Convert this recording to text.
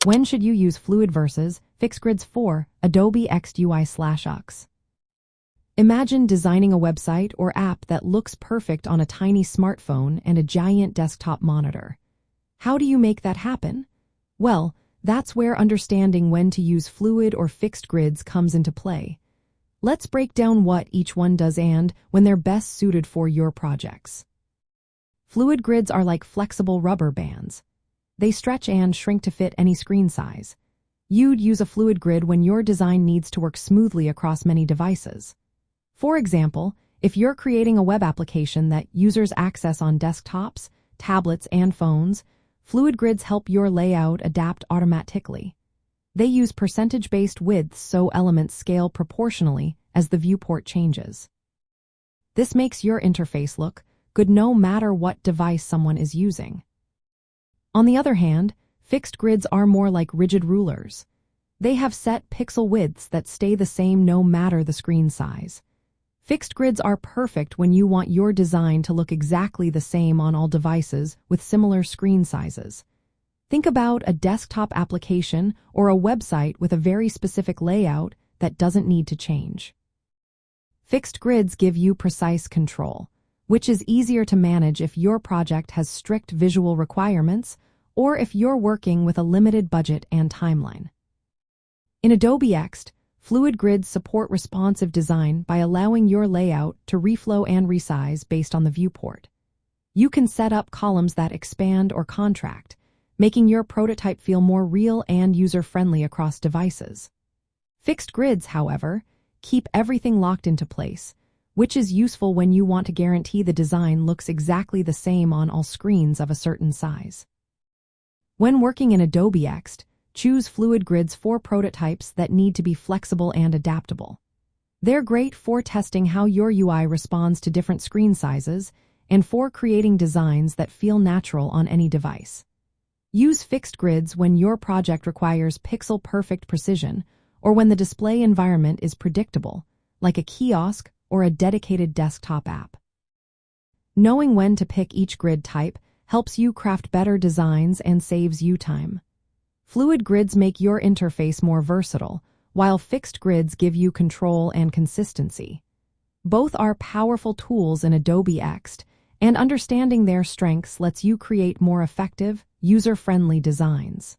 When should you use fluid versus fixed grids for Adobe XUI/UX? Imagine designing a website or app that looks perfect on a tiny smartphone and a giant desktop monitor. How do you make that happen? Well, that's where understanding when to use fluid or fixed grids comes into play. Let's break down what each one does and when they're best suited for your projects. Fluid grids are like flexible rubber bands. They stretch and shrink to fit any screen size. You'd use a fluid grid when your design needs to work smoothly across many devices. For example, if you're creating a web application that users access on desktops, tablets, and phones, fluid grids help your layout adapt automatically. They use percentage-based widths so elements scale proportionally as the viewport changes. This makes your interface look good no matter what device someone is using. On the other hand, fixed grids are more like rigid rulers. They have set pixel widths that stay the same no matter the screen size. Fixed grids are perfect when you want your design to look exactly the same on all devices with similar screen sizes. Think about a desktop application or a website with a very specific layout that doesn't need to change. Fixed grids give you precise control, which is easier to manage if your project has strict visual requirements or if you're working with a limited budget and timeline. In Adobe XD, fluid grids support responsive design by allowing your layout to reflow and resize based on the viewport. You can set up columns that expand or contract, making your prototype feel more real and user-friendly across devices. Fixed grids, however, keep everything locked into place, which is useful when you want to guarantee the design looks exactly the same on all screens of a certain size. When working in Adobe XD, choose fluid grids for prototypes that need to be flexible and adaptable. They're great for testing how your UI responds to different screen sizes and for creating designs that feel natural on any device. Use fixed grids when your project requires pixel-perfect precision or when the display environment is predictable, like a kiosk or a dedicated desktop app. Knowing when to pick each grid type helps you craft better designs and saves you time. Fluid grids make your interface more versatile, while fixed grids give you control and consistency. Both are powerful tools in Adobe XD, and understanding their strengths lets you create more effective, user-friendly designs.